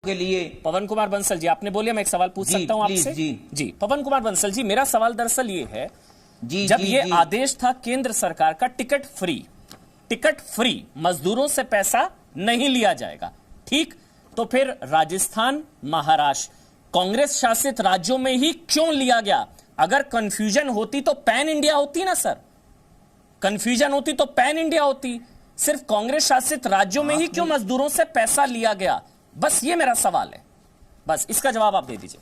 के लिए। पवन कुमार बंसल जी, आपने बोलिए मैं एक सवाल पूछ सकता हूं आपसे? जी पवन कुमार बंसल जी, मेरा सवाल दरअसल ये है, जब ये आदेश था केंद्र सरकार का टिकट फ्री मजदूरों से पैसा नहीं लिया जाएगा, ठीक, तो फिर राजस्थान, महाराष्ट्र कांग्रेस शासित राज्यों में ही क्यों लिया गया? अगर कंफ्यूजन होती तो पैन इंडिया होती ना सर, कंफ्यूजन होती तो पैन इंडिया होती। सिर्फ कांग्रेस शासित राज्यों में ही क्यों मजदूरों से पैसा लिया गया? बस ये मेरा सवाल है, बस इसका जवाब आप दे दीजिए।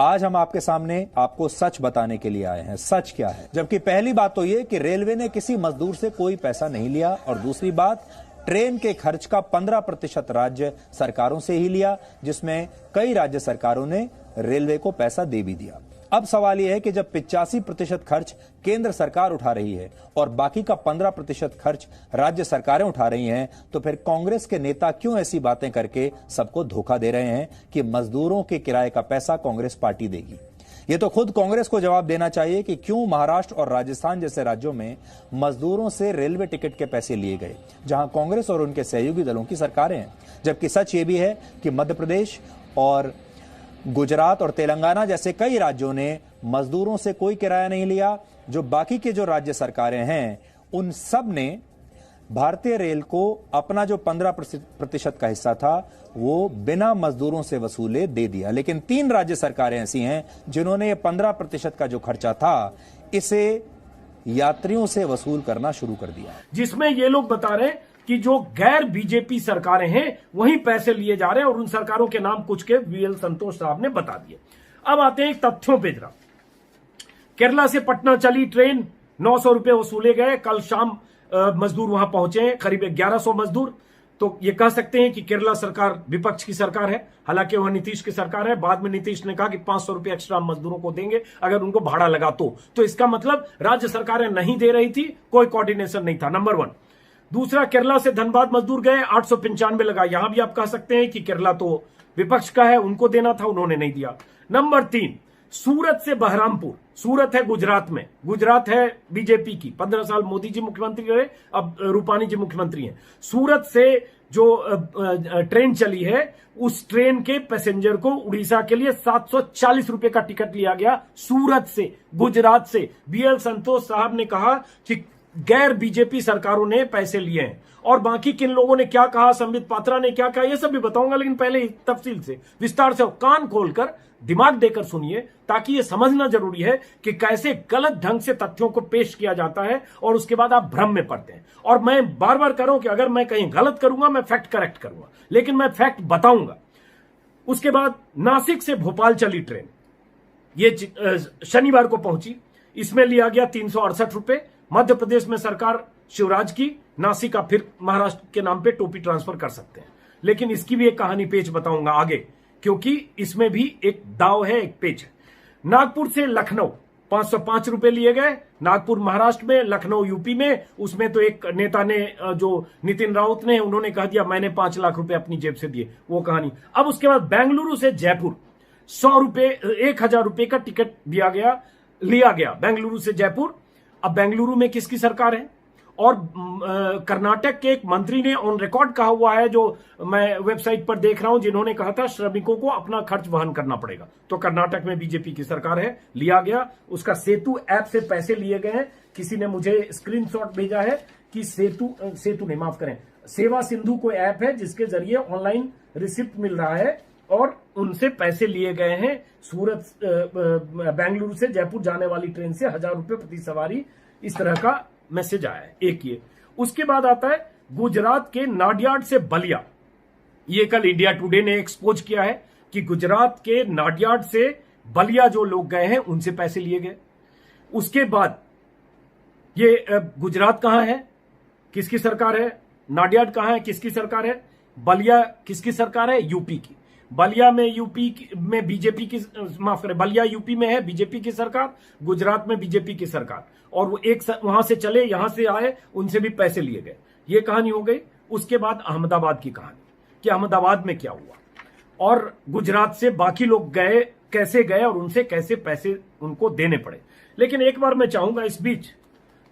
आज हम आपके सामने आपको सच बताने के लिए आए हैं। सच क्या है? जबकि पहली बात तो यह कि रेलवे ने किसी मजदूर से कोई पैसा नहीं लिया, और दूसरी बात, ट्रेन के खर्च का 15% राज्य सरकारों से ही लिया, जिसमें कई राज्य सरकारों ने रेलवे को पैसा दे भी दिया। अब सवाल यह है कि जब 85% खर्च केंद्र सरकार उठा रही है और बाकी का 15% खर्च राज्य सरकारें उठा रही हैं, तो फिर कांग्रेस के नेता क्यों ऐसी बातें करके सबको धोखा दे रहे हैं कि मजदूरों के किराए का पैसा कांग्रेस पार्टी देगी? ये तो खुद कांग्रेस को जवाब देना चाहिए कि क्यों महाराष्ट्र और राजस्थान जैसे राज्यों में मजदूरों से रेलवे टिकट के पैसे लिए गए, जहां कांग्रेस और उनके सहयोगी दलों की सरकारें हैं। जबकि सच ये भी है कि मध्य प्रदेश और गुजरात और तेलंगाना जैसे कई राज्यों ने मजदूरों से कोई किराया नहीं लिया। जो बाकी के जो राज्य सरकारें हैं, उन सब ने भारतीय रेल को अपना जो 15% का हिस्सा था वो बिना मजदूरों से वसूले दे दिया। लेकिन 3 राज्य सरकारें ऐसी हैं जिन्होंने ये 15% का जो खर्चा था इसे यात्रियों से वसूल करना शुरू कर दिया, जिसमें ये लोग बता रहे हैं कि जो गैर बीजेपी सरकारें हैं वहीं पैसे लिए जा रहे हैं, और उन सरकारों के नाम कुछ के वीएल संतोष साहब ने बता दिए। अब आते हैं तथ्यों पे जरा। केरला से पटना चली ट्रेन, 900 रुपए वसूले गए। कल शाम मजदूर वहां पहुंचे हैं, करीब 1100 मजदूर। तो ये कह सकते हैं कि केरला सरकार विपक्ष की सरकार है, हालांकि वह नीतीश की सरकार है। बाद में नीतीश ने कहा कि 500 रुपए एक्स्ट्रा मजदूरों को देंगे अगर उनको भाड़ा लगा तो इसका मतलब राज्य सरकारें नहीं दे रही थी, कोई कोऑर्डिनेशन नहीं था, नंबर 1। दूसरा, केरला से धनबाद मजदूर गए, 895 लगा। यहां भी आप कह सकते हैं कि केरला तो विपक्ष का है, उनको देना था, उन्होंने नहीं दिया। नंबर 3, सूरत से बहरामपुर, सूरत है गुजरात में, गुजरात है बीजेपी की, 15 साल मोदी जी मुख्यमंत्री रहे, अब रूपानी जी मुख्यमंत्री हैं। सूरत से जो ट्रेन चली है, उस ट्रेन के पैसेंजर को उड़ीसा के लिए 740 रुपए का टिकट लिया गया, सूरत से, गुजरात से। वीएल संतोष साहब ने कहा कि गैर बीजेपी सरकारों ने पैसे लिए हैं, और बाकी किन लोगों ने क्या कहा, संबित पात्रा ने क्या कहा, यह सब भी बताऊंगा। लेकिन पहले तफसील से, विस्तार से, कान खोलकर, दिमाग देकर सुनिए, ताकि यह समझना जरूरी है कि कैसे गलत ढंग से तथ्यों को पेश किया जाता है और उसके बाद आप भ्रम में पड़ते हैं। और मैं बार बार कह रहा हूं कि अगर मैं कहीं गलत करूंगा मैं फैक्ट करेक्ट करूंगा, लेकिन मैं फैक्ट बताऊंगा। उसके बाद नासिक से भोपाल चली ट्रेन, ये शनिवार को पहुंची, इसमें लिया गया 368 रुपए। मध्य प्रदेश में सरकार शिवराज की, नासिक का फिर महाराष्ट्र के नाम पे टोपी ट्रांसफर कर सकते हैं। लेकिन इसकी भी एक कहानी पेज बताऊंगा आगे, क्योंकि इसमें भी एक दाव है, एक पेज है। नागपुर से लखनऊ 505 रुपए लिए गए, नागपुर महाराष्ट्र में, लखनऊ यूपी में। उसमें तो एक नेता ने, जो नितिन राउत ने, उन्होंने कह दिया मैंने 5 लाख रुपए अपनी जेब से दिए, वो कहानी। अब उसके बाद बेंगलुरु से जयपुर 1000 रुपए का टिकट लिया गया बेंगलुरु से जयपुर। अब बेंगलुरु में किसकी सरकार है? और कर्नाटक के एक मंत्री ने ऑन रिकॉर्ड कहा हुआ है, जो मैं वेबसाइट पर देख रहा हूं, जिन्होंने कहा था श्रमिकों को अपना खर्च वहन करना पड़ेगा। तो कर्नाटक में बीजेपी की सरकार है, लिया गया। उसका सेतु ऐप से पैसे लिए गए हैं। किसी ने मुझे स्क्रीनशॉट भेजा है कि सेतु नहीं, माफ करें, सेवा सिंधु कोई ऐप है जिसके जरिए ऑनलाइन रिसिप्ट मिल रहा है, और उनसे पैसे लिए गए हैं। सूरत बेंगलुरु से जयपुर जाने वाली ट्रेन से 1000 रुपए प्रति सवारी, इस तरह का मैसेज आया है। एक ये। उसके बाद आता है गुजरात के नाडियाड से बलिया। ये कल इंडिया टुडे ने एक्सपोज किया है कि गुजरात के नाडियाड से बलिया जो लोग गए हैं उनसे पैसे लिए गए। उसके बाद ये गुजरात कहां है, किसकी सरकार है? नाडियाड कहां है, किसकी सरकार है? बलिया किसकी सरकार है? यूपी की। बलिया में यूपी में बीजेपी की, माफ करें, बलिया यूपी में है बीजेपी की सरकार, गुजरात में बीजेपी की सरकार, और वो एक वहां से चले, यहां से आए, उनसे भी पैसे लिए गए। ये कहानी हो गई। उसके बाद अहमदाबाद की कहानी कि अहमदाबाद में क्या हुआ, और गुजरात से बाकी लोग गए, कैसे गए, और उनसे कैसे पैसे उनको देने पड़े। लेकिन एक बार मैं चाहूंगा इस बीच,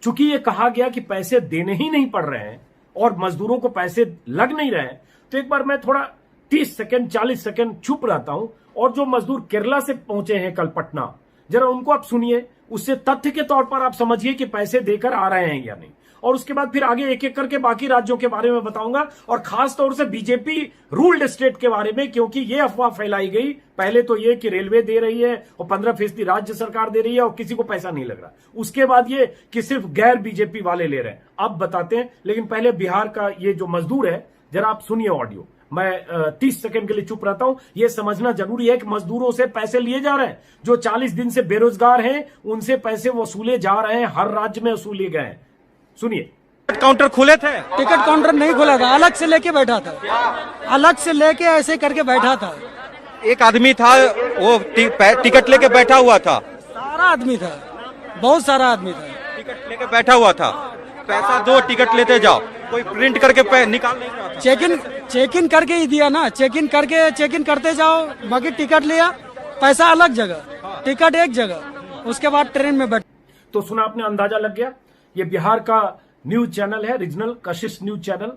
चूंकि ये कहा गया कि पैसे देने ही नहीं पड़ रहे हैं और मजदूरों को पैसे लग नहीं रहे हैं, तो एक बार मैं थोड़ा 30 सेकंड 40 सेकंड चुप रहता हूं और जो मजदूर केरला से पहुंचे हैं कल पटना, जरा उनको आप सुनिए, उससे तथ्य के तौर पर आप समझिए कि पैसे देकर आ रहे हैं या नहीं, और उसके बाद फिर आगे एक एक करके बाकी राज्यों के बारे में बताऊंगा, और खास तौर से बीजेपी रूल्ड स्टेट के बारे में, क्योंकि ये अफवाह फैलाई गई पहले तो ये कि रेलवे दे रही है और 15% राज्य सरकार दे रही है और किसी को पैसा नहीं लग रहा, उसके बाद ये कि सिर्फ गैर बीजेपी वाले ले रहे हैं। अब बताते हैं, लेकिन पहले बिहार का ये जो मजदूर है जरा आप सुनिए ऑडियो। मैं 30 सेकंड के लिए चुप रहता हूं। यह समझना जरूरी है कि मजदूरों से पैसे लिए जा रहे हैं, जो 40 दिन से बेरोजगार हैं उनसे पैसे वसूले जा रहे हैं, हर राज्य में वसूले गए हैं। सुनिए। काउंटर खुले थे? टिकट काउंटर नहीं खुला था, अलग से लेके बैठा था, अलग से लेके ऐसे करके बैठा था। एक आदमी था वो टिकट लेके बैठा हुआ था? सारा आदमी था, बहुत सारा आदमी था, टिकट लेके बैठा हुआ था। पैसा दो, टिकट लेते जाओ, कोई प्रिंट करके निकाल नहीं रहा था। चेक इन करके ही दिया ना, चेक इन करते जाओ, बाकी टिकट लिया, पैसा अलग जगह, टिकट एक जगह, उसके बाद ट्रेन में बैठ। तो सुना आपने, अंदाजा लग गया। ये बिहार का न्यूज चैनल है, रीजनल कशिश न्यूज चैनल,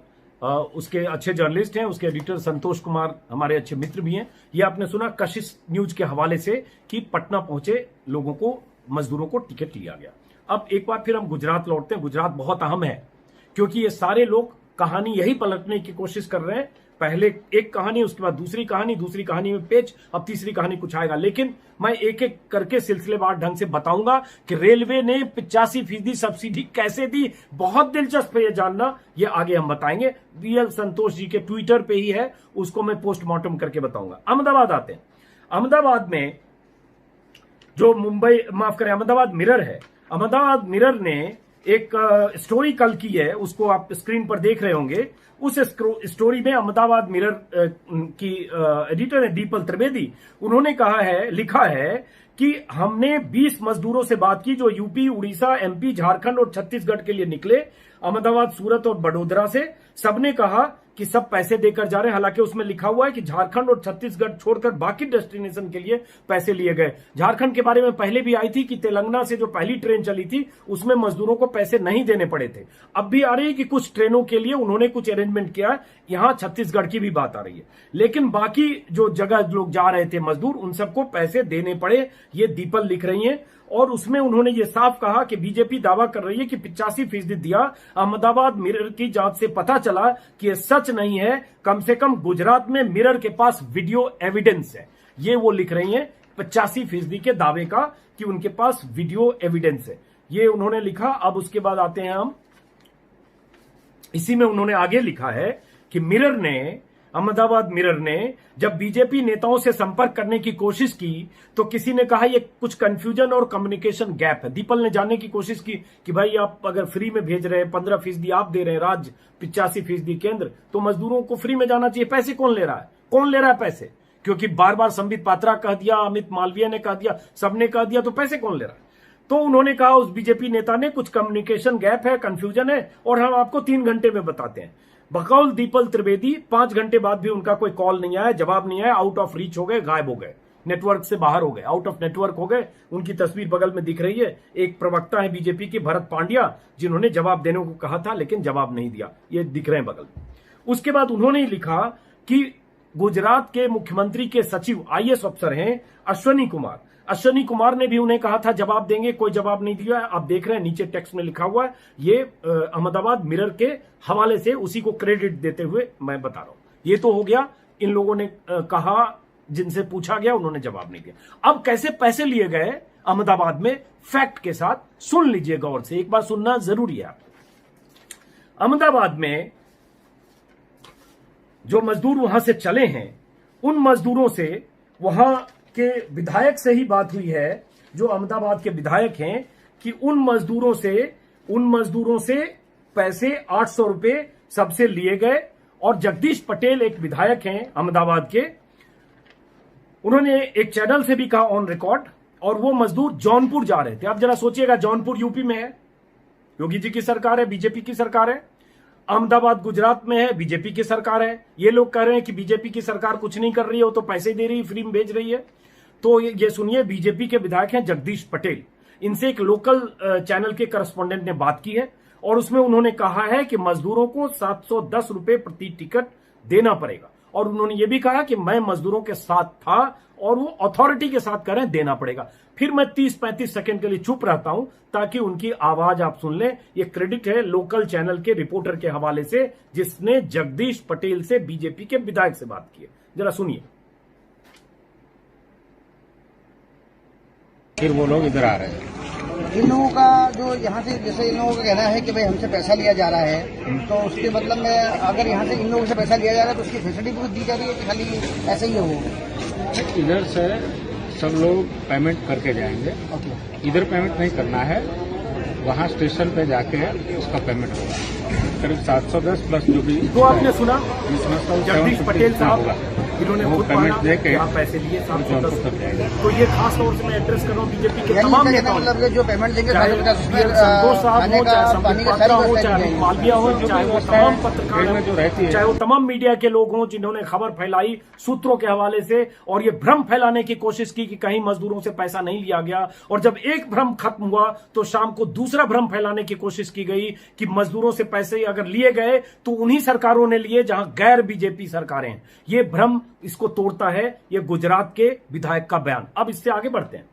उसके अच्छे जर्नलिस्ट हैं, उसके एडिटर संतोष कुमार हमारे अच्छे मित्र भी हैं। ये आपने सुना कशिश न्यूज के हवाले से कि पटना पहुंचे लोगों को, मजदूरों को टिकट लिया गया। अब एक बार फिर हम गुजरात लौटते हैं। गुजरात बहुत अहम है क्योंकि ये सारे लोग कहानी यही पलटने की कोशिश कर रहे हैं। पहले एक कहानी, उसके बाद दूसरी कहानी में पेच, अब तीसरी कहानी कुछ आएगा, लेकिन मैं एक एक करके सिलसिलेवार ढंग से बताऊंगा कि रेलवे ने 85% सब्सिडी कैसे दी। बहुत दिलचस्प है ये जानना, ये आगे हम बताएंगे। बीएल संतोष जी के ट्विटर पे ही है, उसको मैं पोस्टमार्टम करके बताऊंगा। अहमदाबाद आते हैं। अहमदाबाद में जो अहमदाबाद मिरर है, अहमदाबाद मिरर ने एक स्टोरी कल की है, उसको आप स्क्रीन पर देख रहे होंगे। उस स्टोरी में अहमदाबाद मिरर की एडिटर है दीपल त्रिवेदी, उन्होंने लिखा है कि हमने 20 मजदूरों से बात की जो यूपी, उड़ीसा, एमपी, झारखंड और छत्तीसगढ़ के लिए निकले, अहमदाबाद, सूरत और बड़ोदरा से। सबने कहा कि सब पैसे देकर जा रहे हैं, हालांकि उसमें लिखा हुआ है कि झारखंड और छत्तीसगढ़ छोड़कर बाकी डेस्टिनेशन के लिए पैसे लिए गए। झारखंड के बारे में पहले भी आई थी कि तेलंगाना से जो पहली ट्रेन चली थी उसमें मजदूरों को पैसे नहीं देने पड़े थे। अब भी आ रही है कि कुछ ट्रेनों के लिए उन्होंने कुछ अरेंजमेंट किया। यहां छत्तीसगढ़ की भी बात आ रही है, लेकिन बाकी जो जगह लोग जा रहे थे मजदूर, उन सबको पैसे देने पड़े, ये दीपल लिख रही हैं। और उसमें उन्होंने ये साफ कहा कि बीजेपी दावा कर रही है कि 85% दिया। अहमदाबाद मिरर की जांच से पता चला कि यह सच नहीं है। कम से कम गुजरात में मिरर के पास वीडियो एविडेंस है। ये वो लिख रही हैं 85% के दावे का कि उनके पास वीडियो एविडेंस है, ये उन्होंने लिखा। अब उसके बाद आते हैं हम, इसी में उन्होंने आगे लिखा है कि अहमदाबाद मिरर ने जब बीजेपी नेताओं से संपर्क करने की कोशिश की तो किसी ने कहा ये कुछ कंफ्यूजन और कम्युनिकेशन गैप है। दीपल ने जानने की कोशिश की कि भाई आप अगर फ्री में भेज रहे हैं, 15% आप दे रहे हैं राज्य, 85% केंद्र, तो मजदूरों को फ्री में जाना चाहिए। पैसे कौन ले रहा है? कौन ले रहा है पैसे? क्योंकि बार बार संबित पात्रा कह दिया, अमित मालवीय ने कह दिया, सबने कह दिया, तो पैसे कौन ले रहा है? तो उन्होंने कहा उस बीजेपी नेता ने कुछ कम्युनिकेशन गैप है, कंफ्यूजन है, और हम आपको 3 घंटे में बताते हैं। बकौल दीपल त्रिवेदी 5 घंटे बाद भी उनका कोई कॉल नहीं आया, जवाब नहीं आया, आउट ऑफ रीच हो गए, गायब हो गए, नेटवर्क से बाहर हो गए, आउट ऑफ नेटवर्क हो गए। उनकी तस्वीर बगल में दिख रही है। एक प्रवक्ता है बीजेपी के भरत पांड्या, जिन्होंने जवाब देने को कहा था लेकिन जवाब नहीं दिया, ये दिख रहे हैं बगल में। उसके बाद उन्होंने लिखा कि गुजरात के मुख्यमंत्री के सचिव आईएएस अफसर हैं अश्वनी कुमार ने भी उन्हें कहा था जवाब देंगे, कोई जवाब नहीं दिया। आप देख रहे हैं नीचे टेक्स्ट में लिखा हुआ है, ये अहमदाबाद मिरर के हवाले से, उसी को क्रेडिट देते हुए मैं बता रहा हूं। ये तो हो गया, इन लोगों ने कहा, जिनसे पूछा गया उन्होंने जवाब नहीं दिया। अब कैसे पैसे लिए गए अहमदाबाद में, फैक्ट के साथ सुन लीजिए गौर से, एक बार सुनना जरूरी है। अहमदाबाद में जो मजदूर वहां से चले हैं, उन मजदूरों से, वहां के विधायक से ही बात हुई है, जो अहमदाबाद के विधायक हैं, कि उन मजदूरों से पैसे 800 रुपए सबसे लिए गए। और जगदीश पटेल एक विधायक हैं अहमदाबाद के, उन्होंने एक चैनल से भी कहा ऑन रिकॉर्ड, और वो मजदूर जौनपुर जा रहे थे। अब जरा सोचिएगा, जौनपुर यूपी में है, योगी जी की सरकार है, बीजेपी की सरकार है। अहमदाबाद गुजरात में है, बीजेपी की सरकार है। ये लोग कह रहे हैं कि बीजेपी की सरकार कुछ नहीं कर रही है, वो तो पैसे दे रही है, फ्री में भेज रही है। तो ये सुनिए, बीजेपी के विधायक हैं जगदीश पटेल, इनसे एक लोकल चैनल के करस्पॉन्डेंट ने बात की है, और उसमें उन्होंने कहा है कि मजदूरों को 710 रुपए प्रति टिकट देना पड़ेगा। और उन्होंने ये भी कहा कि मैं मजदूरों के साथ था और वो अथॉरिटी के साथ करें, देना पड़ेगा। फिर मैं 30-35 सेकंड के लिए चुप रहता हूं ताकि उनकी आवाज आप सुन लें। ये क्रेडिट है लोकल चैनल के रिपोर्टर के हवाले से, जिसने जगदीश पटेल से, बीजेपी के विधायक से बात की है। जरा सुनिए। फिर वो लोग इधर आ रहे हैं। इन लोगों का जो यहाँ से, जैसे इन लोगों का कहना है कि भाई हमसे पैसा लिया जा रहा है, तो उसके मतलब में अगर यहाँ से इन लोगों से पैसा लिया जा रहा है तो उसकी फैसिलिटी भी दी जा रही है कि खाली ऐसे ही हो? इधर से सब लोग पेमेंट करके जाएंगे। इधर पेमेंट नहीं करना है, वहाँ स्टेशन पे जाके उसका पेमेंट होगा। करीब 710 प्लस जो भी। तो आपने सुना जगदीश पटेल साहब इन्होंने खुद पेमेंट दे के पैसे लिए 710। तो ये खास तौर से मैं एड्रेस कर रहा हूँ बीजेपी के तमाम नेताओं, मतलब जो पेमेंट देंगे संतोष साहब हो, चाहे संबित पात्रा हो, चाहे मालवीय हो, चाहे वो तमाम पत्रकार हो, चाहे वो तमाम मीडिया के लोग हों जिन्होंने खबर फैलाई सूत्रों के हवाले से और ये भ्रम फैलाने की कोशिश की कि कहीं मजदूरों से पैसा नहीं लिया गया। और जब एक भ्रम खत्म हुआ तो शाम को दूसरा भ्रम फैलाने की कोशिश की गई कि मजदूरों से पैसे अगर लिए गए तो उन्हीं सरकारों ने लिए जहां गैर बीजेपी सरकारें हैं। ये भ्रम इसको तोड़ता है ये गुजरात के विधायक का बयान। अब इससे आगे बढ़ते हैं।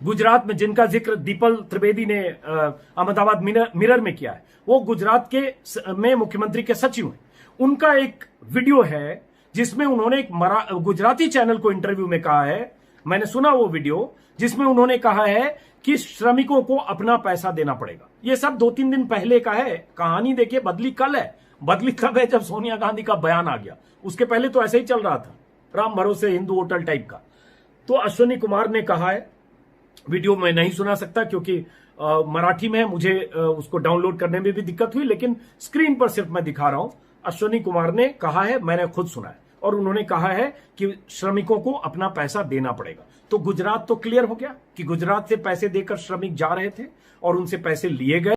गुजरात में जिनका जिक्र दीपल त्रिवेदी ने अहमदाबाद मिरर में किया है, वो गुजरात के में मुख्यमंत्री के सचिव हैं। उनका एक वीडियो है जिसमें उन्होंने एक गुजराती चैनल को इंटरव्यू में कहा है, मैंने सुना वो वीडियो, जिसमें उन्होंने कहा है कि श्रमिकों को अपना पैसा देना पड़ेगा। ये सब 2-3 दिन पहले का है। कहानी देखिए, बदली कल है। बदली कब है? जब सोनिया गांधी का बयान आ गया। उसके पहले तो ऐसे ही चल रहा था, राम भरोसे हिंदू होटल टाइप का। तो अश्विनी कुमार ने कहा है, वीडियो में नहीं सुना सकता क्योंकि मराठी में मुझे उसको डाउनलोड करने में भी दिक्कत हुई, लेकिन स्क्रीन पर सिर्फ मैं दिखा रहा हूं। अश्विनी कुमार ने कहा है, मैंने खुद सुना है, और उन्होंने कहा है कि श्रमिकों को अपना पैसा देना पड़ेगा। तो गुजरात तो क्लियर हो गया कि गुजरात से पैसे देकर श्रमिक जा रहे थे और उनसे पैसे लिए गए।